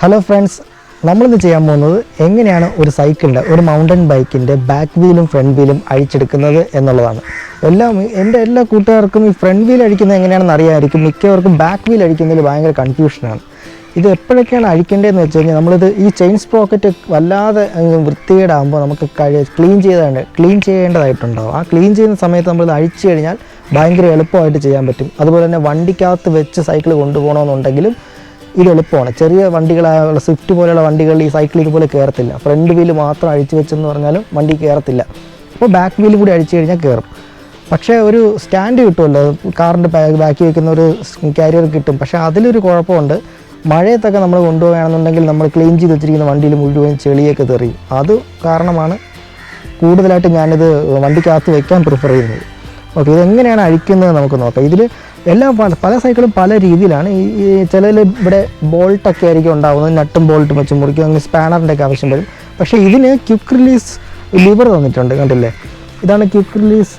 Hello friends, നമ്മളിന്ന് ചെയ്യാൻ പോകുന്നത് എങ്ങനെയാണ് ഒരു സൈക്കിളിൻ്റെ, ഒരു മൗണ്ടൻ ബൈക്കിൻ്റെ ബാക്ക് വീലും ഫ്രണ്ട് വീലും അഴിച്ചെടുക്കുന്നത് എന്നുള്ളതാണ്. എൻ്റെ എല്ലാ കൂട്ടുകാർക്കും ഈ ഫ്രണ്ട് വീൽ അഴിക്കുന്നത് എങ്ങനെയാണെന്ന് അറിയാമായിരിക്കും. മിക്കവർക്കും ബാക്ക് വീൽ അഴിക്കുന്നതിൽ ഭയങ്കര കൺഫ്യൂഷനാണ്. ഇത് എപ്പോഴൊക്കെയാണ് അഴിക്കേണ്ടതെന്ന് വെച്ച് കഴിഞ്ഞാൽ, നമ്മളിത് ഈ ചെയിൻ സ്പ്രോക്കറ്റ് വല്ലാതെ വൃത്തികേടാകുമ്പോൾ നമുക്ക് ക്ലീൻ ചെയ്യേണ്ടതായിട്ടുണ്ടാവും. ആ ക്ലീൻ ചെയ്യുന്ന സമയത്ത് നമ്മളിത് അഴിച്ചു കഴിഞ്ഞാൽ ഭയങ്കര എളുപ്പമായിട്ട് ചെയ്യാൻ പറ്റും. അതുപോലെ തന്നെ വണ്ടിക്കകത്ത് വെച്ച് സൈക്കിൾ കൊണ്ടുപോകണമെന്നുണ്ടെങ്കിലും ഇത് എളുപ്പമാണ്. ചെറിയ വണ്ടികളായുള്ള സ്വിഫ്റ്റ് പോലെയുള്ള വണ്ടികൾ ഈ സൈക്കിൾ ഇതുപോലെ കയറത്തില്ല. ഫ്രണ്ട് വീല് മാത്രം അഴിച്ചു വെച്ചെന്ന് പറഞ്ഞാലും വണ്ടി കയറത്തില്ല. അപ്പോൾ ബാക്ക് വീലും കൂടി അഴിച്ചു കഴിഞ്ഞാൽ കയറും. പക്ഷേ ഒരു സ്റ്റാൻഡ് കിട്ടുമല്ലോ, കാറിൻ്റെ ബാക്കി വയ്ക്കുന്ന ഒരു കാരിയർ കിട്ടും. പക്ഷേ അതിലൊരു കുഴപ്പമുണ്ട്. മഴയത്തൊക്കെ നമ്മൾ കൊണ്ടുപോവുകയാണെന്നുണ്ടെങ്കിൽ നമ്മൾ ക്ലീൻ ചെയ്ത് വെച്ചിരിക്കുന്ന വണ്ടിയിൽ മുഴുവൻ ചെളിയൊക്കെ തെറിയും. അത് കാരണമാണ് കൂടുതലായിട്ട് ഞാനിത് വണ്ടിക്കകത്ത് വയ്ക്കാൻ പ്രിഫർ ചെയ്യുന്നത്. ഓക്കെ, ഇതെങ്ങനെയാണ് അഴിക്കുന്നത് നമുക്ക് നോക്കാം. ഇതിൽ പല സൈക്കിളും പല രീതിയിലാണ്. ഈ ചിലതിൽ ഇവിടെ ബോൾട്ടൊക്കെ ആയിരിക്കും ഉണ്ടാകുന്നത്, നട്ടും ബോൾട്ടും വെച്ച് മുറിക്കും. അങ്ങനെ സ്പാനറിൻ്റെ ഒക്കെ ആവശ്യം വരും. പക്ഷേ ഇതിന് ക്വിക്ക് റിലീസ് ലിവർ തന്നിട്ടുണ്ട്, കണ്ടില്ലേ? ഇതാണ് ക്വിക്ക് റിലീസ്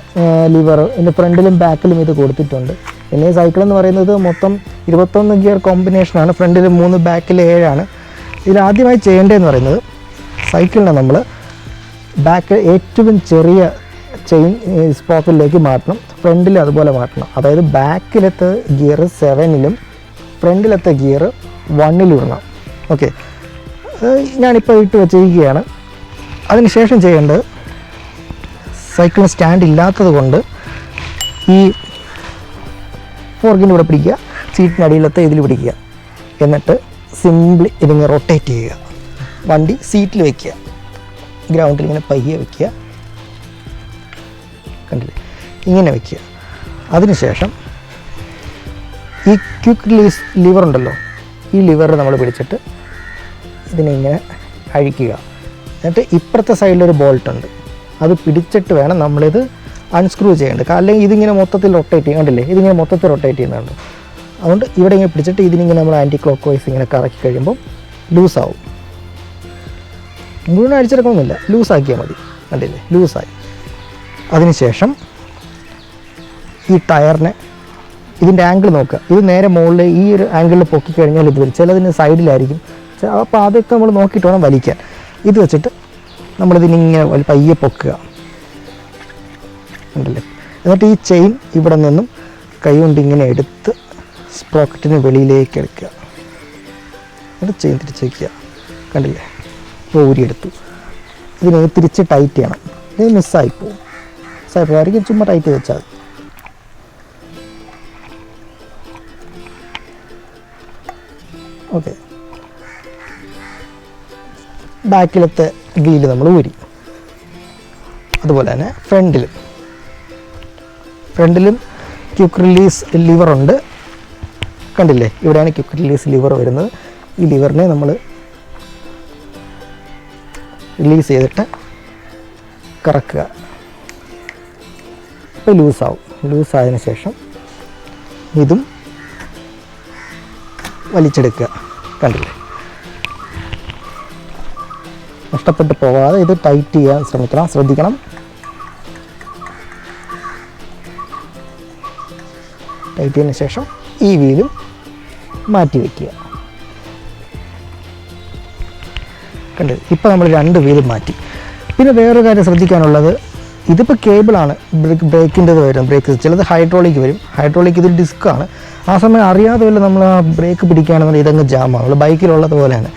ലിവർ. ഇതിൻ്റെ ഫ്രണ്ടിലും ബാക്കിലും ഇത് കൊടുത്തിട്ടുണ്ട്. പിന്നെ ഈ സൈക്കിൾ എന്ന് പറയുന്നത് മൊത്തം 21 ഗിയർ കോമ്പിനേഷനാണ്. ഫ്രണ്ടിൽ 3, ബാക്കിൽ 7 ഇതിൽ ആദ്യമായി ചെയ്യേണ്ടതെന്ന് പറയുന്നത്, സൈക്കിളിനെ നമ്മൾ ബാക്ക് ഏറ്റവും ചെറിയ ചെയിൻ സ്പോക്കറ്റിലേക്ക് മാറ്റണം. ഫ്രണ്ടിൽ അതുപോലെ മാറ്റണം. അതായത് ബാക്കിലത്തെ ഗിയർ 7-ലും ഫ്രണ്ടിലത്തെ ഗിയർ 1-ലും ഇടണം. ഓക്കെ, ഞാനിപ്പോൾ ഇട്ട് വെച്ചിരിക്കുകയാണ്. അതിനുശേഷം ചെയ്യേണ്ടത്, സൈക്കിളിന് സ്റ്റാൻഡ് ഇല്ലാത്തത് കൊണ്ട് ഈ ഫോർക്കിൻ്റെ ഇവിടെ പിടിക്കുക, സീറ്റിനടിയിലത്തെ ഇതിൽ പിടിക്കുക. എന്നിട്ട് സിംപ്ലി ഇതിങ്ങനെ റൊട്ടേറ്റ് ചെയ്യുക. വണ്ടി സീറ്റിൽ വയ്ക്കുക, ഗ്രൗണ്ടിൽ ഇങ്ങനെ പയ്യെ വയ്ക്കുക. കണ്ടില്ലേ? ഇങ്ങനെ വയ്ക്കുക. അതിനുശേഷം ഈ ക്വിക്ക് റിലീസ് ലിവർ ഉണ്ടല്ലോ, ഈ ലിവർ നമ്മൾ പിടിച്ചിട്ട് ഇതിനെ ഇങ്ങനെ അഴിക്കുക. എന്നിട്ട് ഇപ്പുറത്തെ സൈഡിലൊരു ബോൾട്ടുണ്ട്, അത് പിടിച്ചിട്ട് വേണം നമ്മളിത് അൺസ്ക്രൂ ചെയ്യേണ്ടത്. അല്ലെങ്കിൽ ഇതിങ്ങനെ മൊത്തത്തിൽ റൊട്ടേറ്റ് ചെയ്യും. കണ്ടില്ലേ? ഇതിങ്ങനെ മൊത്തത്തിൽ റൊട്ടേറ്റ് ചെയ്യുന്നുണ്ട്. അതുകൊണ്ട് ഇവിടെ ഇങ്ങനെ പിടിച്ചിട്ട് ഇതിനിങ്ങനെ നമ്മൾ ആൻറ്റി ക്ലോക്ക് വൈസ് ഇങ്ങനെ കറക്കി കഴിയുമ്പോൾ ലൂസാവും. മുഴുവൻ അഴിച്ചെടുക്കണമെന്നില്ല, ലൂസാക്കിയാൽ മതി. കണ്ടില്ലേ? ലൂസായി. അതിനുശേഷം ഈ ടയറിനെ, ഇതിൻ്റെ ആംഗിൾ നോക്കുക. ഇത് നേരെ മുകളിൽ ഈ ഒരു ആംഗിളിൽ പൊക്കിക്കഴിഞ്ഞാൽ ഇത് വരും. ചിലതിന് സൈഡിലായിരിക്കും. അപ്പോൾ അതൊക്കെ നമ്മൾ നോക്കിയിട്ട് വേണം വലിക്കാൻ. ഇത് വെച്ചിട്ട് നമ്മളിതിനിങ്ങനെ പയ്യെ പൊക്കുക. ഉണ്ടല്ലേ? എന്നിട്ട് ഈ ചെയിൻ ഇവിടെ നിന്നും കൈ കൊണ്ട് ഇങ്ങനെ എടുത്ത് സ്പ്രോക്കറ്റിന് വെളിയിലേക്ക് എടുക്കുക. എന്നിട്ട് ചെയിൻ തിരിച്ച് വയ്ക്കുക. കണ്ടില്ലേ? ഇപ്പോൾ ഊരിയെടുത്തു. ഇതിനെ തിരിച്ച് ടൈറ്റ് ചെയ്യണം. ഇത് മിസ്സായിപ്പോവും. മിസ്സായിപ്പോയിരിക്കും, ചുമ്മാ ടൈറ്റ് വെച്ചാൽ മതി. ഓക്കെ, ബാക്കിലത്തെ വീല് നമ്മൾ ഊരി. അതുപോലെ തന്നെ ഫ്രണ്ടിലും ക്വിക്ക് റിലീസ് ലിവറുണ്ട്. കണ്ടില്ലേ? ഇവിടെയാണ് ക്വിക്ക് റിലീസ് ലിവർ വരുന്നത്. ഈ ലിവറിനെ നമ്മൾ റിലീസ് ചെയ്തിട്ട് കറക്കുക. ഇപ്പോൾ ലൂസാവും. ലൂസായതിനു ശേഷം ഇതും വലിച്ചെടുക്കുക. കണ്ടില്ലേ? നഷ്ടപ്പെട്ടു പോകാതെ ഇത് ടൈറ്റ് ചെയ്യാൻ ശ്രദ്ധിക്കണം. ടൈറ്റ് ചെയ്തതിന് ശേഷം ഈ വീലും മാറ്റി വയ്ക്കുക. കണ്ടില്ലേ? ഇപ്പോൾ നമ്മൾ 2 വീലും മാറ്റി. പിന്നെ വേറൊരു കാര്യം ശ്രദ്ധിക്കാനുള്ളത്, ഇതിപ്പോൾ കേബിളാണ് ബ്രേക്കിൻ്റെത് വരും. ബ്രേക്ക് ചിലത് ഹൈഡ്രോളിക് വരും. ഹൈഡ്രോളിക് ഇതൊരു ഡിസ്ക്കാണ്. ആ സമയം അറിയാതെ വല്ല നമ്മൾ ആ ബ്രേക്ക് പിടിക്കുകയാണെന്നുണ്ടെങ്കിൽ ഇതങ്ങ് ജാമാണ്. നമ്മൾ ബൈക്കിലുള്ളത് പോലെയാണ്.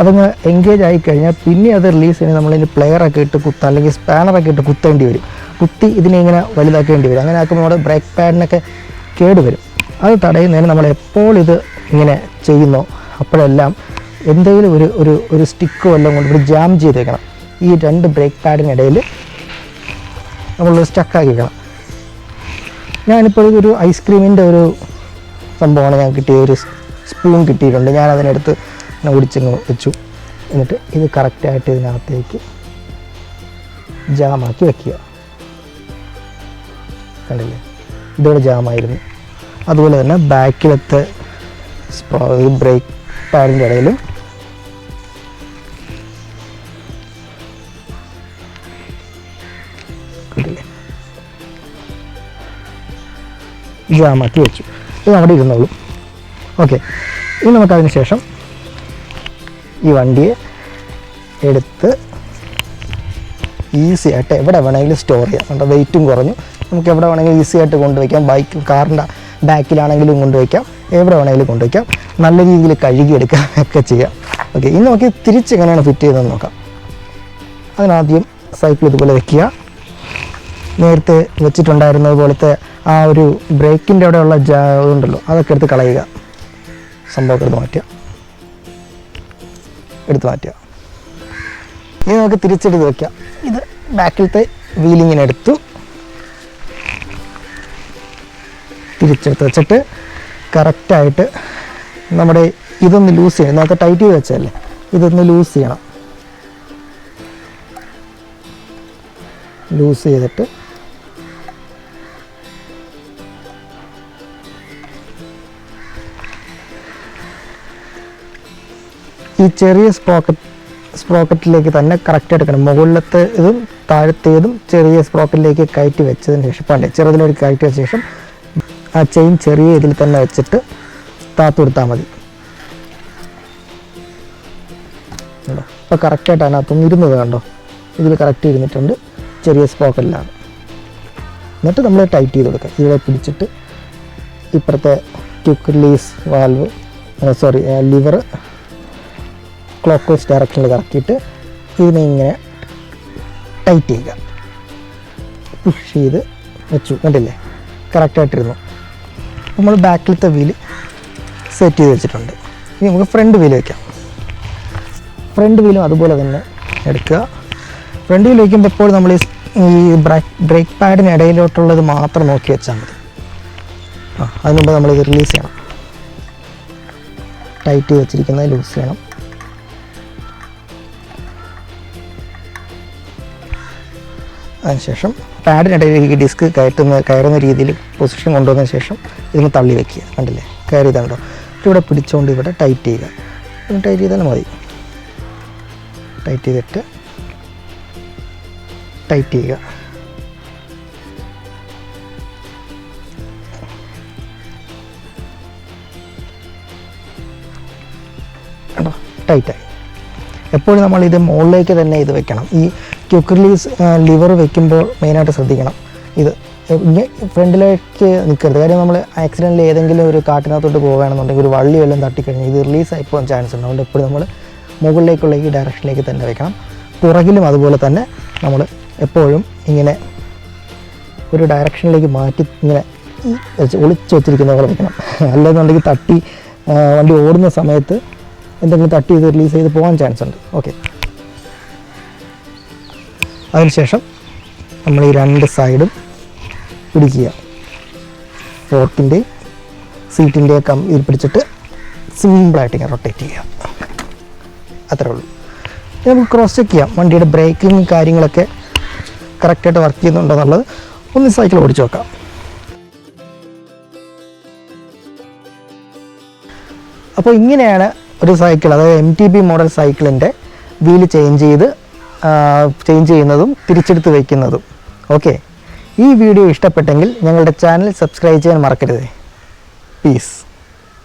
അതങ്ങ് എൻഗേജ് ആയിക്കഴിഞ്ഞാൽ പിന്നെ അത് റിലീസ് ചെയ്യാൻ നമ്മളിതിന് പ്ലെയറൊക്കെ ഇട്ട് കുത്താം, അല്ലെങ്കിൽ സ്പാനറൊക്കെ ഇട്ട് കുത്തേണ്ടി വരും. കുത്തി ഇതിനെ ഇങ്ങനെ വലുതാക്കേണ്ടി വരും. അങ്ങനെ ആക്കുമ്പോൾ നമ്മുടെ ബ്രേക്ക് പാഡിനൊക്കെ കേടുവരും. അത് തടയുന്നതിന് നമ്മൾ എപ്പോൾ ഇത് ഇങ്ങനെ ചെയ്യുന്നോ അപ്പോഴെല്ലാം എന്തെങ്കിലും ഒരു സ്റ്റിക്കോ എല്ലാം കൊണ്ട് ഇവിടെ ജാം ചെയ്ത് വെക്കണം. ഈ 2 ബ്രേക്ക് പാഡിനിടയിൽ നമ്മളൊരു സ്റ്റക്കാക്കി വെക്കണം. ഞാനിപ്പോൾ ഒരു ഐസ്ക്രീമിൻ്റെ ഒരു സംഭവമാണ് ഞാൻ കിട്ടിയ ഒരു സ്പൂൺ കിട്ടിയിട്ടുണ്ട്. ഞാനതിനടുത്ത് ഓടിച്ചങ്ങ് വെച്ചു. എന്നിട്ട് ഇത് കറക്റ്റായിട്ട് ഇതിനകത്തേക്ക് ജാമാക്കി വയ്ക്കുക. കണ്ടില്ലേ? ഇതോടെ ജാമായിരുന്നു. അതുപോലെ തന്നെ ബാക്കിലത്തെ ബ്രേക്ക് പാഡിൻ്റെ ഇടയിലും ജാമാക്കി വെച്ചു. ഇത് അവിടെ ഇരുന്നോളും. ഓക്കെ, ഇനി നമുക്കതിന് ശേഷം ഈ വണ്ടിയെ എടുത്ത് ഈസി ആയിട്ട് എവിടെ വേണമെങ്കിലും സ്റ്റോർ ചെയ്യാം. നമ്മുടെ വെയിറ്റും കുറഞ്ഞു, നമുക്ക് എവിടെ വേണമെങ്കിലും ഈസി ആയിട്ട് കൊണ്ടുവയ്ക്കാം. ബൈക്ക് കാറിൻ്റെ ബാക്കിലാണെങ്കിലും കൊണ്ടുവയ്ക്കാം, എവിടെ വേണമെങ്കിലും കൊണ്ടുവയ്ക്കാം. നല്ല രീതിയിൽ കഴുകിയെടുക്കാം ഒക്കെ ചെയ്യാം. ഓക്കെ, ഇനി നമുക്ക് തിരിച്ച് എങ്ങനെയാണ് ഫിറ്റ് ചെയ്തതെന്ന് നോക്കാം. അതിനാദ്യം സൈക്കിൾ ഇതുപോലെ വെക്കുക. നേരത്തെ വെച്ചിട്ടുണ്ടായിരുന്നത് പോലത്തെ ആ ഒരു ബ്രേക്കിൻ്റെ അവിടെയുള്ള ഇതുണ്ടല്ലോ, അതൊക്കെ എടുത്ത് കളയുക. സംഭവമൊക്കെ എടുത്ത് മാറ്റുക. ഇനി നമുക്ക് തിരിച്ചെടുത്ത് വയ്ക്കാം. ഇത് ബാക്കിലത്തെ വീലിങ്ങിനെ എടുത്തു തിരിച്ചെടുത്ത് വെച്ചിട്ട് കറക്റ്റായിട്ട് നമ്മുടെ ഇതൊന്ന് ലൂസ് ചെയ്യണം. നേരത്തെ ടൈറ്റ് ചെയ്ത് വെച്ചതല്ലേ, ഇതൊന്ന് ലൂസ് ചെയ്യണം. ലൂസ് ചെയ്തിട്ട് ഈ ചെറിയ സ്പ്രോക്കറ്റിലേക്ക് തന്നെ കറക്റ്റ് എടുക്കണം. മുകളിലത്തെ ഇതും താഴത്തേതും ചെറിയ സ്പ്രോക്കറ്റിലേക്ക് കയറ്റി വെച്ചതിന് ശേഷം ചെറുതിലേക്ക് കയറ്റി വെച്ച ശേഷം ആ ചെയിൻ ചെറിയ ഇതിൽ തന്നെ വെച്ചിട്ട് താത്തു കൊടുത്താൽ മതി. ഇപ്പോൾ കറക്റ്റായിട്ട് അതിനകത്തൊന്നും ഇരുന്നത് കണ്ടോ, ഇതിൽ കറക്റ്റ് ഇരുന്നിട്ടുണ്ട്, ചെറിയ സ്പ്രോക്കറ്റിലാണ്. എന്നിട്ട് നമ്മൾ ടൈറ്റ് ചെയ്ത് കൊടുക്കുക. ഇവിടെ പിടിച്ചിട്ട് ഇപ്പുറത്തെ quick release valve liver clock vice ഡയറക്ഷനിൽ കറക്കിയിട്ട് ഇതിനെ ഇങ്ങനെ ടൈറ്റ് ചെയ്യുക. പുഷ് ചെയ്ത് വെച്ചു, കണ്ടില്ലേ, കറക്റ്റായിട്ടിരുന്നു. നമ്മൾ ബാക്കിലത്തെ വീല് സെറ്റ് ചെയ്ത് വെച്ചിട്ടുണ്ട്. ഇനി നമുക്ക് ഫ്രണ്ട് വീല് വയ്ക്കാം. ഫ്രണ്ട് വീലും അതുപോലെ തന്നെ എടുക്കുക. ഫ്രണ്ട് വീൽ വയ്ക്കുമ്പോൾ എപ്പോഴും നമ്മൾ ഈ ബ്രേക്ക് പാഡിന് ഇടയിലോട്ടുള്ളത് മാത്രം നോക്കി വെച്ചാൽ മതി. അതിന് മുമ്പ് നമ്മളിത് റിലീസ് ചെയ്യണം. ടൈറ്റ് ചെയ്ത് വെച്ചിരിക്കുന്നത് ലൂസ് ചെയ്യണം. അതിനുശേഷം പാഡിനിടയിലേക്ക് ഡിസ്ക് കയറുന്ന രീതിയിൽ പൊസിഷൻ കൊണ്ടുവന്നതിന് ശേഷം ഇതിന് തള്ളി വയ്ക്കുക. കണ്ടില്ലേ, കയറിയതുണ്ടോ. ഇവിടെ പിടിച്ചുകൊണ്ട് ഇവിടെ ടൈറ്റ് ചെയ്യുക. ടൈറ്റ് ചെയ്താലും മതി. ടൈറ്റ് ചെയ്തിട്ട് ടൈറ്റ് ചെയ്യുക. കണ്ടോ, ടൈറ്റായി. എപ്പോഴും നമ്മളിത് മുകളിലേക്ക് തന്നെ ഇത് വെക്കണം. ഈ ക്വിക്ക് റിലീസ് ലിവർ വെക്കുമ്പോൾ മെയിനായിട്ട് ശ്രദ്ധിക്കണം. ഇത് ഫ്രണ്ടിലേക്ക് നിൽക്കരുത്. കാര്യം നമ്മൾ ആക്സിഡൻറ്റിൽ ഏതെങ്കിലും ഒരു കാട്ടിനകത്തോട്ട് പോകുകയാണെന്നുണ്ടെങ്കിൽ ഒരു വള്ളി വല്ലതും തട്ടിക്കഴിഞ്ഞാൽ ഇത് റിലീസായി പോകാൻ ചാൻസ് ഉണ്ട്. അതുകൊണ്ട് എപ്പോഴും നമ്മൾ മുകളിലേക്കുള്ള ഈ ഡയറക്ഷനിലേക്ക് തന്നെ വെക്കണം. പുറകിലും അതുപോലെ തന്നെ നമ്മൾ എപ്പോഴും ഇങ്ങനെ ഒരു ഡയറക്ഷനിലേക്ക് മാറ്റി ഇങ്ങനെ ഒളിച്ച് വെച്ചിരിക്കുന്ന പോലെ വെക്കണം. അല്ലെന്നുണ്ടെങ്കിൽ വണ്ടി ഓടുന്ന സമയത്ത് എന്തെങ്കിലും തട്ടി ഇത് റിലീസ് ചെയ്ത് പോകാൻ ചാൻസ് ഉണ്ട്. ഓക്കെ, അതിനുശേഷം നമ്മൾ ഈ രണ്ട് സൈഡും പിടിക്കുക. ഫോർക്കിൻ്റെയും സീറ്റിൻ്റെയും ഇതിൽ പിടിച്ചിട്ട് സിമ്പിളായിട്ട് ഇങ്ങനെ റൊട്ടേറ്റ് ചെയ്യുക. അത്രേ ഉള്ളൂ. നമുക്ക് ക്രോസ് ചെക്ക് ചെയ്യാം വണ്ടിയുടെ ബ്രേക്കിങ് കാര്യങ്ങളൊക്കെ കറക്റ്റായിട്ട് വർക്ക് ചെയ്യുന്നുണ്ടോ എന്നുള്ളത്. ഒന്ന് സൈക്കിൾ ഓടിച്ച് നോക്കാം. അപ്പോൾ ഇങ്ങനെയാണ് ഒരു സൈക്കിൾ, അതായത് MTB മോഡൽ സൈക്കിളിൻ്റെ വീല് ചേഞ്ച് ചെയ്യുന്നതും തിരിച്ചെടുത്ത് വയ്ക്കുന്നതും. ഓക്കെ, ഈ വീഡിയോ ഇഷ്ടപ്പെട്ടെങ്കിൽ ഞങ്ങളുടെ ചാനൽ സബ്സ്ക്രൈബ് ചെയ്യാൻ മറക്കരുത്. പീസ്.